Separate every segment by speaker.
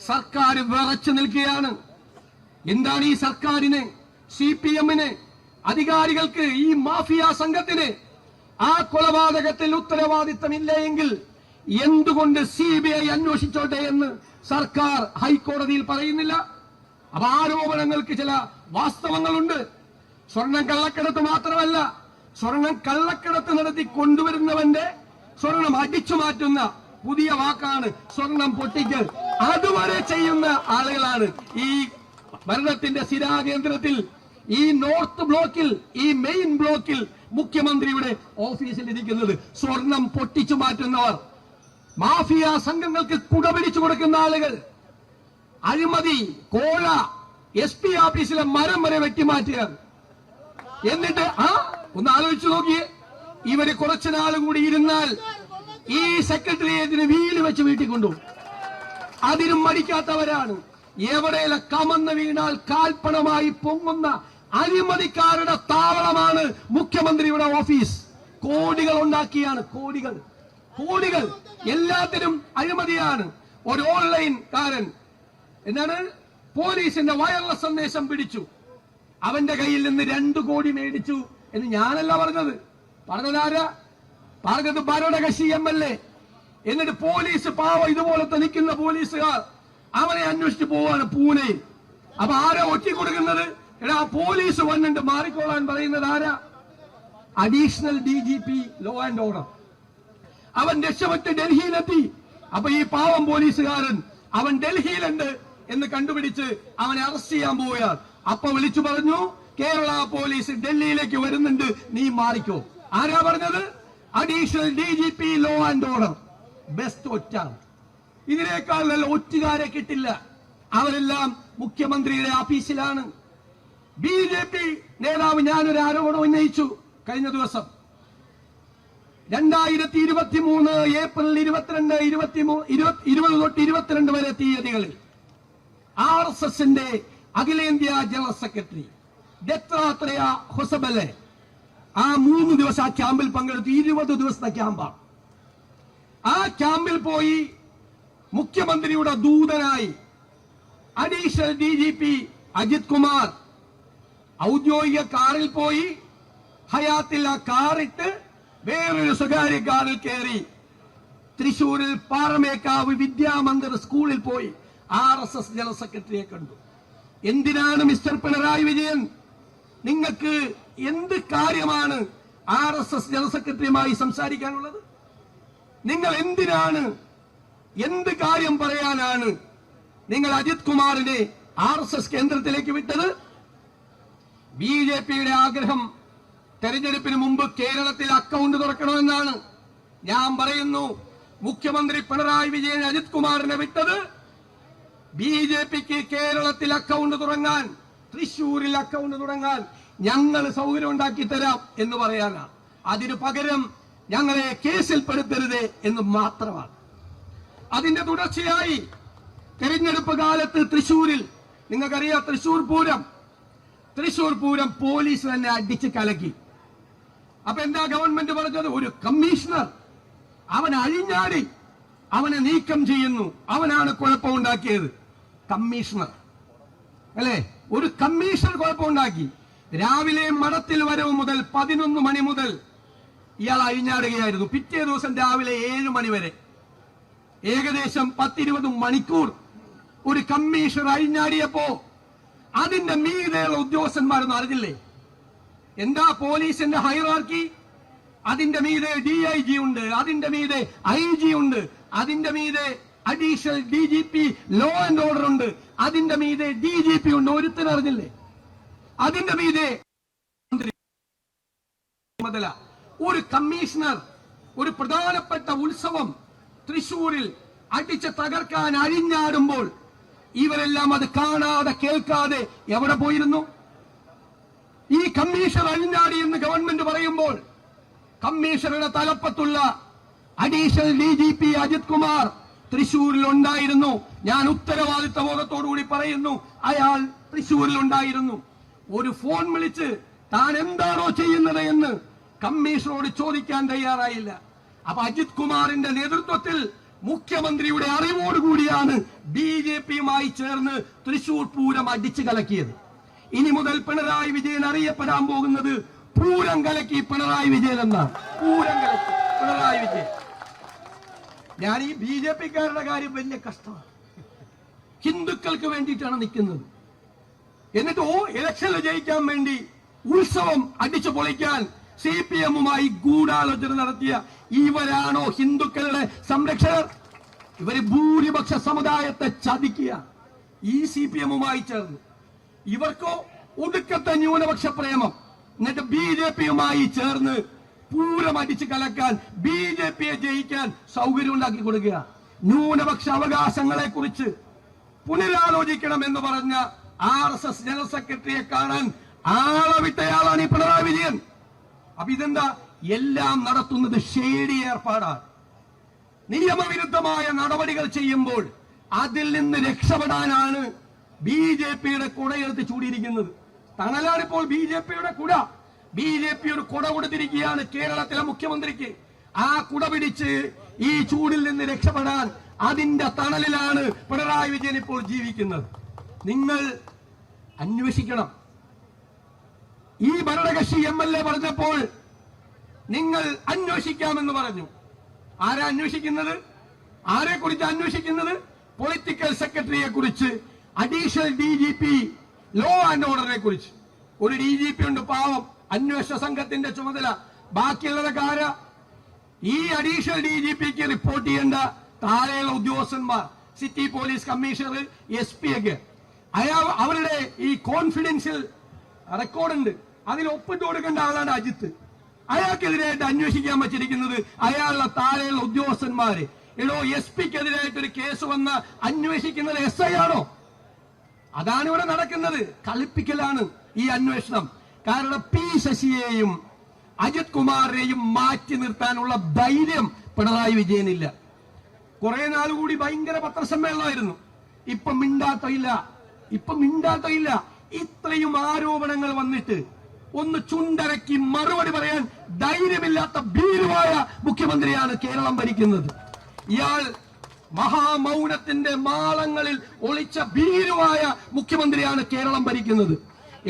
Speaker 1: സർക്കാർ വിറച്ചു നിൽക്കുകയാണ്. എന്താണ് ഈ സർക്കാരിന്, CPM-ന്, അധികാരികൾക്ക്, ഈ മാഫിയ സംഘത്തിന് ആ കൊലപാതകത്തിൽ ഉത്തരവാദിത്തമില്ല എങ്കിൽ എന്തുകൊണ്ട് CBI അന്വേഷിച്ചോട്ടെ എന്ന് സർക്കാർ ഹൈക്കോടതിയിൽ പറയുന്നില്ല? അപ്പൊ ആരോപണങ്ങൾക്ക് ചില വാസ്തവങ്ങളുണ്ട്. സ്വർണം കള്ളക്കടത്ത് മാത്രമല്ല, സ്വർണം കള്ളക്കടത്ത് നടത്തി കൊണ്ടുവരുന്നവന്റെ സ്വർണം അടിച്ചു മാറ്റുന്ന പുതിയ വാക്കാണ് സ്വർണം പൊട്ടിക്കൽ. അതുവരെ ചെയ്യുന്ന ആളുകളാണ് ഈ ഭരണത്തിന്റെ സ്ഥിരാകേന്ദ്രത്തിൽ, ഈ നോർത്ത് ബ്ലോക്കിൽ, ഈ മെയിൻ ബ്ലോക്കിൽ മുഖ്യമന്ത്രിയുടെ ഓഫീസിൽ ഇരിക്കുന്നത്. സ്വർണം പൊട്ടിച്ചു മാറ്റുന്നവർ, മാഫിയ സംഘങ്ങൾക്ക് കുടപിടിച്ചു കൊടുക്കുന്ന ആളുകൾ, അഴിമതി, കോഴ, SP ഓഫീസിലെ മരം വരെ വെട്ടിമാറ്റുക. എന്നിട്ട് ഒന്ന് ആലോചിച്ചു നോക്കിയേ, ഇവര് കുറച്ചുനാൾ കൂടി ഇരുന്നാൽ ഈ സെക്രട്ടേറിയറ്റിന് വീല് വെച്ച് വീട്ടിൽ കൊണ്ടുപോകും. അതിനും മടിക്കാത്തവരാണ്. എവിടെയുള്ള കമന്ന് വീണാൽ കാൽപ്പണമായി പൊങ്ങുന്ന അഴിമതിക്കാരുടെ താവളമാണ് മുഖ്യമന്ത്രിയുടെ ഓഫീസ്. കോടികൾ ഉണ്ടാക്കിയാണ്, കോടികൾ കോടികൾ. എല്ലാത്തിനും അഴിമതിയാണ്. ഒരു ഓൺലൈൻ കാരൻ എന്താണ് പോലീസിന്റെ വയർലെസ് സന്ദേശം പിടിച്ചു, അവന്റെ കയ്യിൽ നിന്ന് 2 കോടി മേടിച്ചു എന്ന് ഞാനല്ല പറഞ്ഞതാരാ? പറഞ്ഞത് ഭരണകക്ഷി MLA. എന്നിട്ട് പോലീസ് പാവ ഇതുപോലത്തെ നിൽക്കുന്ന പോലീസുകാർ അവനെ അന്വേഷിച്ച് പോവാണ് പൂനെയിൽ. അപ്പൊ ആരാ ഒറ്റിക്കൊടുക്കുന്നത്? എടാ പോലീസ് വന്നിട്ട് മാറിക്കോളാൻ പറയുന്നത് ആരാ? Additional DGP law and order. അവൻ രക്ഷപ്പെട്ട് ഡൽഹിയിലെത്തി. അപ്പൊ ഈ പാവം പോലീസുകാരൻ അവൻ ഡൽഹിയിലുണ്ട് എന്ന് കണ്ടുപിടിച്ച് അവനെ അറസ്റ്റ് ചെയ്യാൻ പോവുകയാണ്. അപ്പൊ വിളിച്ചു പറഞ്ഞു, കേരള പോലീസ് ഡൽഹിയിലേക്ക് വരുന്നുണ്ട്, നീ മാറിക്കോ. ആരാ പറഞ്ഞത്? Additional DGP law and order. Best ഒറ്റ. ഇതിനേക്കാൾ നല്ല ഒറ്റുകാരെ കിട്ടില്ല. അവരെല്ലാം മുഖ്യമന്ത്രിയുടെ ഓഫീസിലാണ്. BJP നേതാവ് ഞാനൊരു ആരോപണം ഉന്നയിച്ചു കഴിഞ്ഞ ദിവസം. 2023 ഏപ്രിൽ 20 തൊട്ട് 22 വരെ തീയതികളിൽ RSSന്റെ അഖിലേന്ത്യാ ജനറൽ സെക്രട്ടറി ദത്താത്രേയ ഹൊസബലെ ആ 3 ദിവസം ആ ക്യാമ്പിൽ പങ്കെടുത്തു. 20 ദിവസത്തെ ക്യാമ്പാണ്. ആ ക്യാമ്പിൽ പോയി മുഖ്യമന്ത്രിയുടെ ദൂതനായി അഡീഷണൽ DGP അജിത് കുമാർ ഔദ്യോഗിക കാറിൽ പോയി. ഹയാത്തിൽ ആ കാറിട്ട് വേറൊരു സ്വകാര്യ കാറിൽ കയറി തൃശൂരിൽ പാറമേക്കാവ് വിദ്യാമന്ദിർ സ്കൂളിൽ പോയി RSS ജനറൽ സെക്രട്ടറിയെ കണ്ടു. എന്തിനാണ് മിസ്റ്റർ പിണറായി വിജയൻ, നിങ്ങൾക്ക് എന്ത് കാര്യമാണ് RSS ജനറൽ സെക്രട്ടറിയുമായി സംസാരിക്കാനുള്ളത്? നിങ്ങൾ എന്തിനാണ്, എന്ത് കാര്യം പറയാനാണ് നിങ്ങൾ അജിത് കുമാറിനെ RSS കേന്ദ്രത്തിലേക്ക് വിട്ടത്? BJPയുടെ ആഗ്രഹം തെരഞ്ഞെടുപ്പിന് മുമ്പ് കേരളത്തിൽ അക്കൗണ്ട് തുറക്കണമെന്നാണ്. ഞാൻ പറയുന്നു, മുഖ്യമന്ത്രി പിണറായി വിജയൻ അജിത് കുമാറിനെ വിട്ടത് BJPക്ക് കേരളത്തിൽ അക്കൗണ്ട് തുടങ്ങാൻ, തൃശൂരിൽ അക്കൗണ്ട് തുടങ്ങാൻ ഞങ്ങൾ സൗകര്യം ഉണ്ടാക്കി തരാം എന്ന് പറയാനാണ്. അതിനു പകരം ഞങ്ങളെ കേസിൽപ്പെടുത്തരുത് എന്ന് മാത്രമാണ്. അതിന്റെ തുടർച്ചയായി തെരഞ്ഞെടുപ്പ് കാലത്ത് തൃശൂരിൽ നിങ്ങൾക്കറിയാം, തൃശൂർ പൂരം പോലീസ് തന്നെ അടിച്ച് കലക്കി. അപ്പൊ എന്താ ഗവൺമെന്റ് പറഞ്ഞത്? ഒരു കമ്മീഷണർ അവൻ അഴിഞ്ഞാടി, അവനെ നീക്കം ചെയ്യുന്നു, അവനാണ് കുഴപ്പമുണ്ടാക്കിയത്. കമ്മീഷണർ അല്ലെ, ഒരു കമ്മീഷണർ കുഴപ്പമുണ്ടാക്കി. രാവിലെ മഠത്തിൽ വരവ് മുതൽ 11 മണി മുതൽ ഇയാൾ അഴിഞ്ഞാടുകയായിരുന്നു. പിറ്റേ ദിവസം രാവിലെ 7 മണി വരെ ഏകദേശം 10-20 മണിക്കൂർ ഒരു കമ്മീഷണർ അഴിഞ്ഞാടിയപ്പോ അതിന്റെ മീതെയുള്ള ഉദ്യോഗസ്ഥന്മാരൊന്നും അറിഞ്ഞില്ലേ? എന്താ പോലീസിന്റെ ഹൈറാർക്കി? അതിന്റെ മീതെ DIG ഉണ്ട്, അതിന്റെ മീതെ IG ഉണ്ട്, അതിന്റെ മീതെ additional DGP law and order ഉണ്ട്, അതിന്റെ മീതെ DGP ഉണ്ട്. ഒരുത്തനും അറിഞ്ഞില്ലേ? അതിന്റെ മീതെ ഒരു കമ്മീഷണർ ഒരു പ്രധാനപ്പെട്ട ഉത്സവം തൃശൂരിൽ അടിച്ച് തകർക്കാൻ അഴിഞ്ഞാടുമ്പോൾ ഇവരെല്ലാം അത് കാണാതെ കേൾക്കാതെ എവിടെ പോയിരുന്നു? ഈ കമ്മീഷണർ അഴിഞ്ഞാടി എന്ന് ഗവൺമെന്റ് പറയുമ്പോൾ കമ്മീഷണറുടെ തലപ്പത്തുള്ള അഡീഷണൽ DGP അജിത് കുമാർ തൃശൂരിൽ ഉണ്ടായിരുന്നു. ഞാൻ ഉത്തരവാദിത്ത ബോധത്തോടുകൂടി പറയുന്നു, അയാൾ തൃശൂരിൽ ഉണ്ടായിരുന്നു. ഒരു ഫോൺ വിളിച്ച് താൻ എന്താണോ ചെയ്യുന്നത് എന്ന് കമ്മീഷണറോട് ചോദിക്കാൻ തയ്യാറായില്ല. അപ്പൊ അജിത് കുമാറിന്റെ നേതൃത്വത്തിൽ മുഖ്യമന്ത്രിയുടെ അറിവോടുകൂടിയാണ് BJP BJPയുമായി ചേർന്ന് തൃശൂർ പൂരം അടിച്ചു കലക്കിയത്. ഇനി മുതൽ പിണറായി വിജയൻ അറിയപ്പെടാൻ പോകുന്നത് പൂരം കലക്കി പിണറായി വിജയൻ എന്നാണ്. പൂരം കലക്കി പിണറായി വിജയൻ. ഞാൻ ഈ BJPക്കാരുടെ കാര്യം വലിയ കഷ്ടമാണ്. ഹിന്ദുക്കൾക്ക് വേണ്ടിയിട്ടാണ് നിൽക്കുന്നത്. എന്നിട്ട് ഇലക്ഷനിൽ ജയിക്കാൻ വേണ്ടി ഉത്സവം അടിച്ചു പൊളിക്കാൻ CPMുമായി ഗൂഢാലോചന നടത്തിയ ഇവരാണോ ഹിന്ദുക്കളുടെ സംരക്ഷകർ? ഇവര് ഭൂരിപക്ഷ സമുദായത്തെ ചതിക്കുക ഈ CPMുമായി ചേർന്ന്. ഇവർക്കോ ഒടുക്കത്തെ ന്യൂനപക്ഷ പ്രേമം. എന്നിട്ട് BJPയുമായി ചേർന്ന് പൂരം അടിച്ചു കലക്കാൻ, BJPയെ ജയിക്കാൻ സൗകര്യം ഉണ്ടാക്കി കൊടുക്കുക. ന്യൂനപക്ഷ അവകാശങ്ങളെ കുറിച്ച് പുനരാലോചിക്കണം എന്ന് പറഞ്ഞ RSS ജനറൽ സെക്രട്ടറിയെ കാണാൻ ആളെ വിട്ടയാളാണ് ഈ പിണറായി വിജയൻ. അപ്പൊ ഇതെന്താ? എല്ലാം നടത്തുന്നത് ഷേഡി ഏർപ്പാടാണ്. നിയമവിരുദ്ധമായ നടപടികൾ ചെയ്യുമ്പോൾ അതിൽ നിന്ന് രക്ഷപ്പെടാനാണ് BJPയുടെ കുടയെടുത്ത് ചൂടിയിരിക്കുന്നത്. തണലാണിപ്പോൾ BJPയുടെ കുട. BJP ഒരു കുട കൊടുത്തിരിക്കുകയാണ് കേരളത്തിലെ മുഖ്യമന്ത്രിക്ക്. ആ കുട പിടിച്ച് ഈ ചൂടിൽ നിന്ന് രക്ഷപ്പെടാൻ അതിന്റെ തണലിലാണ് പിണറായി വിജയൻ ഇപ്പോൾ ജീവിക്കുന്നത്. നിങ്ങൾ അന്വേഷിക്കണം. ഈ ഭരണകക്ഷി MLA പറഞ്ഞപ്പോൾ നിങ്ങൾ അന്വേഷിക്കാമെന്ന് പറഞ്ഞു. ആരാ അന്വേഷിക്കുന്നത്? ആരെ കുറിച്ച് അന്വേഷിക്കുന്നത്? പൊളിറ്റിക്കൽ സെക്രട്ടറിയെ കുറിച്ച്, അഡീഷണൽ DGP ലോ ആൻഡ് ഓർഡറിനെ കുറിച്ച്. ഒരു DGP ഉണ്ട്, പാവം, അന്വേഷണ സംഘത്തിന്റെ ചുമതല. ബാക്കിയുള്ളതൊക്കെ ആരാ? ഈ അഡീഷണൽ DGPക്ക് റിപ്പോർട്ട് ചെയ്യേണ്ട താഴെയുള്ള ഉദ്യോഗസ്ഥന്മാർ, സിറ്റി പോലീസ് കമ്മീഷണർ, SP ഒക്കെ. അവരുടെ ഈ കോൺഫിഡൻഷ്യൽ റെക്കോർഡുണ്ട്, അതിൽ ഒപ്പിട്ട് കൊടുക്കേണ്ട ആളാണ് അജിത്ത്. അയാൾക്കെതിരായിട്ട് അന്വേഷിക്കാൻ വച്ചിരിക്കുന്നത് അയാളുടെ താഴെയുള്ള ഉദ്യോഗസ്ഥന്മാര്. SP-ക്കെതിരായിട്ട് ഒരു കേസ് വന്ന് അന്വേഷിക്കുന്നത് SI ആണോ? അതാണ് ഇവിടെ നടക്കുന്നത്. കളിപ്പിക്കലാണ് ഈ അന്വേഷണം. കാരണം P ശശിയെയും അജിത് കുമാറിനെയും മാറ്റി നിർത്താനുള്ള ധൈര്യം പിണറായി വിജയനില്ല. കുറെ നാളുകൂടി ഭയങ്കര പത്രസമ്മേളനമായിരുന്നു. ഇപ്പൊ മിണ്ടാത്തയില്ല. ഇത്രയും ആരോപണങ്ങൾ വന്നിട്ട് ഒന്ന് ചുണ്ടരക്കി മറുപടി പറയാൻ ധൈര്യമില്ലാത്ത ഭീരുവായ മുഖ്യമന്ത്രിയാണ് കേരളം ഭരിക്കുന്നത്. ഇയാൾ മഹാമൗനത്തിന്റെ മാളങ്ങളിൽ ഒളിച്ച ഭീരുവായ മുഖ്യമന്ത്രിയാണ് കേരളം ഭരിക്കുന്നത്.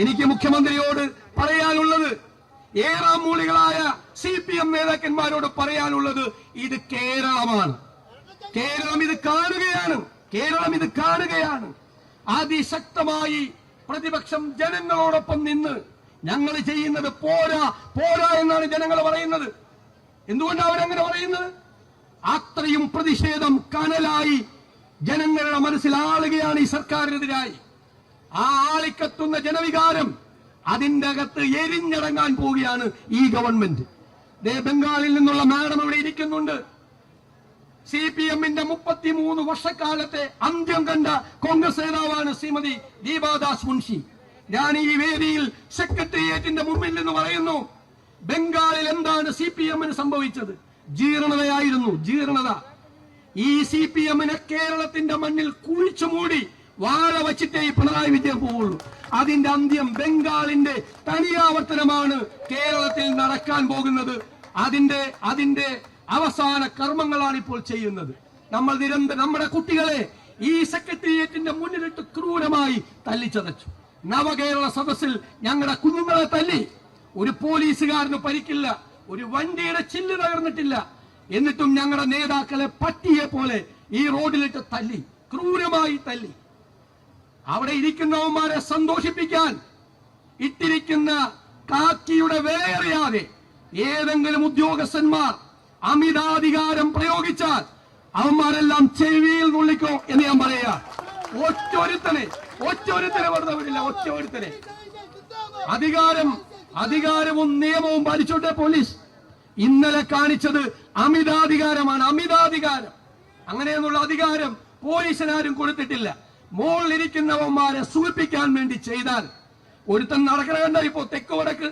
Speaker 1: എനിക്ക് മുഖ്യമന്ത്രിയോട് പറയാനുള്ളത്, ഏറാം മൂളികളായ CPM നേതാക്കന്മാരോട് പറയാനുള്ളത്, ഇത് കേരളമാണ്. കേരളം ഇത് കാണുകയാണ്. അതിശക്തമായി പ്രതിപക്ഷം ജനങ്ങളോടൊപ്പം നിന്ന് ഞങ്ങൾ ചെയ്യുന്നത് പോരാ എന്നാണ് ജനങ്ങൾ പറയുന്നത്. എന്തുകൊണ്ടാണ് അവരങ്ങനെ പറയുന്നത്? അത്രയും പ്രതിഷേധം കനലായി ജനങ്ങളുടെ മനസ്സിൽ ആളുകയാണ് ഈ സർക്കാരിനെതിരായി. ആ ആളിക്കത്തുന്ന ജനവികാരം അതിന്റെ അകത്ത് എരിഞ്ഞടങ്ങാൻ പോവുകയാണ് ഈ ഗവൺമെന്റ്. ബംഗാളിൽ നിന്നുള്ള മാഡം ഇവിടെ ഇരിക്കുന്നുണ്ട്. CPMന്റെ 33 വർഷക്കാലത്തെ അന്ത്യം കണ്ട കോൺഗ്രസ് നേതാവാണ് ശ്രീമതി ദീപാദാസ് മുൻഷി. ഞാൻ ഈ വേദിയിൽ സെക്രട്ടേറിയറ്റിന്റെ മുമ്പിൽ നിന്ന് പറയുന്നു, ബംഗാളിൽ എന്താണ് CPMന് സംഭവിച്ചത്? ജീർണത. ഈ CPMനെ കേരളത്തിന്റെ മണ്ണിൽ കുഴിച്ചു മൂടി വാഴ വച്ചിട്ടേ പിണറായി വിജയൻ പോവുള്ളൂ. അതിന്റെ അന്ത്യം ബംഗാളിന്റെ തനിയാവർത്തനമാണ് കേരളത്തിൽ നടക്കാൻ പോകുന്നത്. അതിന്റെ അവസാന കർമ്മങ്ങളാണ് ഇപ്പോൾ ചെയ്യുന്നത്. നമ്മൾ നിരന്തരം നമ്മുടെ കുട്ടികളെ ഈ സെക്രട്ടേറിയറ്റിന്റെ മുന്നിലിട്ട് ക്രൂരമായി തല്ലിച്ചതച്ചു. നവകേരള സദസ്സിൽ ഞങ്ങളുടെ കുഞ്ഞുങ്ങളെ തല്ലി. ഒരു പോലീസുകാരന് പരിക്കില്ല, ഒരു വണ്ടിയുടെ ചില്ല് തകർന്നിട്ടില്ല. എന്നിട്ടും ഞങ്ങളുടെ നേതാക്കളെ പട്ടിയെ പോലെ ഈ റോഡിലിട്ട് തല്ലി, ക്രൂരമായി തല്ലി. അവിടെ ഇരിക്കുന്നവന്മാരെ സന്തോഷിപ്പിക്കാൻ ഇട്ടിരിക്കുന്ന കാക്കിയുടെ വിലയറിയാതെ ഏതെങ്കിലും ഉദ്യോഗസ്ഥന്മാർ അമിതാധികാരം പ്രയോഗിച്ചാൽ അവന്മാരെല്ലാം ചെവിയിൽ നുള്ളിക്കോ എന്ന് ഞാൻ പറയാ. ഒറ്റൊരുത്തനെ വെറുതെ വിടില്ല. ഒറ്റൊരുത്തനെ. അധികാരവും നിയമവും പാലിച്ചോട്ടെ പോലീസ്. ഇന്നലെ കാണിച്ചത് അമിതാധികാരമാണ്. അങ്ങനെയൊന്നുള്ള അധികാരം പോലീസിനാരും കൊടുത്തിട്ടില്ല. മോളിലിരിക്കുന്നവന്മാരെ സൂചിപ്പിക്കാൻ വേണ്ടി ചെയ്താൽ ഒരുത്തൻ നടക്കണ കണ്ട ഇപ്പോ തെക്ക് വടക്ക്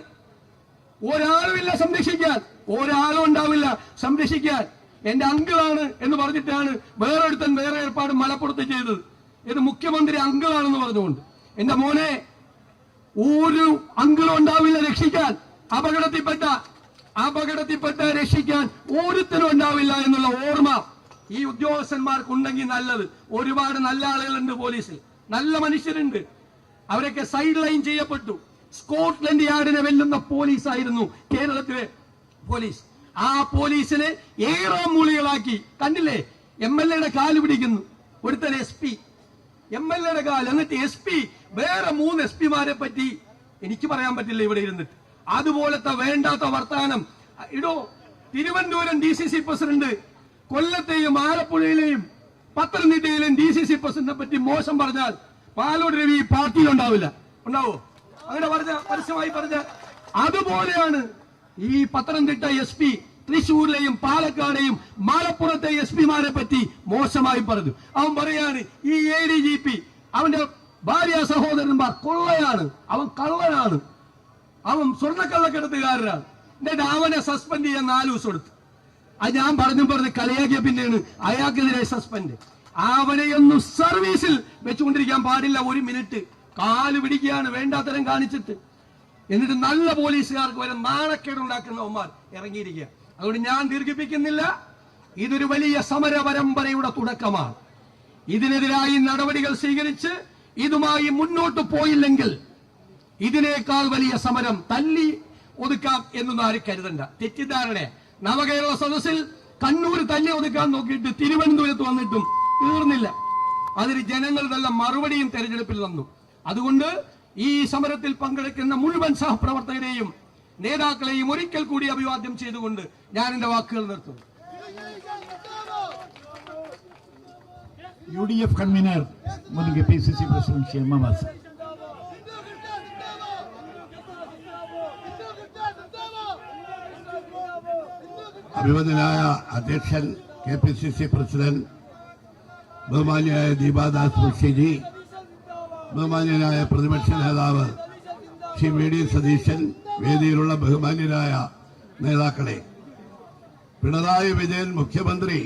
Speaker 1: ഒരാളുമില്ല സംരക്ഷിക്കാൻ, ഒരാളും ഉണ്ടാവില്ല സംരക്ഷിക്കാൻ. എന്റെ അങ്കിളാണ് എന്ന് പറഞ്ഞിട്ടാണ് വേറൊരുത്തൻ വേറെ ഏർപ്പാട് മലപ്പുറത്ത് ചെയ്തത്. ഇത് മുഖ്യമന്ത്രി അങ്കിളാണെന്ന് പറഞ്ഞുകൊണ്ട്. എന്റെ മോനെ, ഒരു അങ്കിളും ഉണ്ടാവില്ല രക്ഷിക്കാൻ. അപകടത്തിൽപ്പെട്ട രക്ഷിക്കാൻ ഒരുത്തനും ഉണ്ടാവില്ല എന്നുള്ള ഓർമ്മ ഈ ഉദ്യോഗസ്ഥന്മാർക്കുണ്ടെങ്കിൽ നല്ലത്. ഒരുപാട് നല്ല ആളുകളുണ്ട് പോലീസിൽ, നല്ല മനുഷ്യരുണ്ട്. അവരൊക്കെ സൈഡ് ലൈൻ ചെയ്യപ്പെട്ടു. സ്കോട്ട്ലൻഡ് യാർഡിനെ വെല്ലുന്ന പോലീസായിരുന്നു കേരളത്തിലെ പോലീസ്. ആ പോലീസിനെ ഏറാം മൂളികളാക്കി. കണ്ടില്ലേ, MLA കാല് പിടിക്കുന്നു ഒരുത്തൻ SP, MLA കാല്. എന്നിട്ട് SP വേറെ 3 SP-മാരെ പറ്റി എനിക്ക് പറയാൻ പറ്റില്ല ഇവിടെ ഇരുന്നിട്ട്. അതുപോലത്തെ വേണ്ടാത്ത വർത്താനം ഇടോ. തിരുവനന്തപുരം DCC പ്രസിഡന്റ് കൊല്ലത്തെയും ആലപ്പുഴയിലെയും പത്തനംതിട്ടയിലെയും DCC പ്രസിഡന്റിനെ പറ്റി മോശം പറഞ്ഞാൽ പാലോട് രവി പാർട്ടിയിലുണ്ടാവില്ല. ഉണ്ടാവോ? അങ്ങനെ പറഞ്ഞ പരസ്യമായി പറഞ്ഞ അതുപോലെയാണ് ഈ പത്തനംതിട്ട SP തൃശ്ശൂരിലെയും പാലക്കാടെയും മലപ്പുറത്തെ SP-മാരെ പറ്റി മോശമായി പറഞ്ഞു. അവൻ പറയാണ് ഈ ADGP അവന്റെ ഭാര്യ സഹോദരന്മാർ കൊള്ളയാണ്, അവൻ കള്ളനാണ്, അവൻ സ്വർണ്ണക്കള്ളക്കെടുത്തുകാരനാണ്. എന്നിട്ട് അവനെ സസ്പെൻഡ് ചെയ്യാൻ 4 ദിവസം എടുത്തു. അത് ഞാൻ പറഞ്ഞ് കളിയാക്കിയ പിന്നെയാണ് അയാൾക്കെതിരെ സസ്പെൻഡ്. അവനെയൊന്നും സർവീസിൽ വെച്ചുകൊണ്ടിരിക്കാൻ പാടില്ല. 1 മിനിറ്റ് കാല് പിടിക്കുകയാണ് വേണ്ടാത്തരം കാണിച്ചിട്ട്. എന്നിട്ട് നല്ല പോലീസുകാർക്ക് വരെ നാണക്കേടുണ്ടാക്കുന്നവന്മാർ ഇറങ്ങിയിരിക്കുക. അതുകൊണ്ട് ഞാൻ ദീർഘിപ്പിക്കുന്നില്ല. ഇതൊരു വലിയ സമര പരമ്പരയുടെ തുടക്കമാണ്. ഇതിനെതിരായി നടപടികൾ സ്വീകരിച്ച് ഇതുമായി മുന്നോട്ട് പോയില്ലെങ്കിൽ ഇതിനേക്കാൾ വലിയ സമരം തല്ലി ഒതുക്കാം എന്നൊന്നും ആരും കരുതണ്ട. തെറ്റിദ്ധാരണ. നവകേരള സദസ്സിൽ കണ്ണൂർ തല്ലി ഒതുക്കാൻ നോക്കിയിട്ട് തിരുവനന്തപുരത്ത് വന്നിട്ടും തീർന്നില്ല. അതിന് ജനങ്ങൾ നല്ല മറുപടിയും തെരഞ്ഞെടുപ്പിൽ തന്നു. അതുകൊണ്ട് ഈ സമരത്തിൽ പങ്കെടുക്കുന്ന മുഴുവൻ സഹപ്രവർത്തകരെയും നേതാക്കളെയും ഒരിക്കൽ കൂടി അഭിവാദ്യം ചെയ്തുകൊണ്ട് ഞാൻ എന്റെ വാക്കുകൾ നിർത്തുന്നു.
Speaker 2: UDF കൺവീനർ മുൻ KPCC പ്രസിഡന്റ് ക്ഷേമവാസ്.
Speaker 3: അഭിമന്യനായ അധ്യക്ഷൻ KPCC പ്രസിഡന്റ് ബഹുമാന്യനായ ദീപാദാസ് മുൻഷിജി, ബഹുമാന്യനായ പ്രതിപക്ഷ നേതാവ് ശ്രീ VD സതീശൻ, വേദിയിലുള്ള ബഹുമാന്യരായ നേതാക്കളെ, പിണറായി വിജയൻ മുഖ്യമന്ത്രി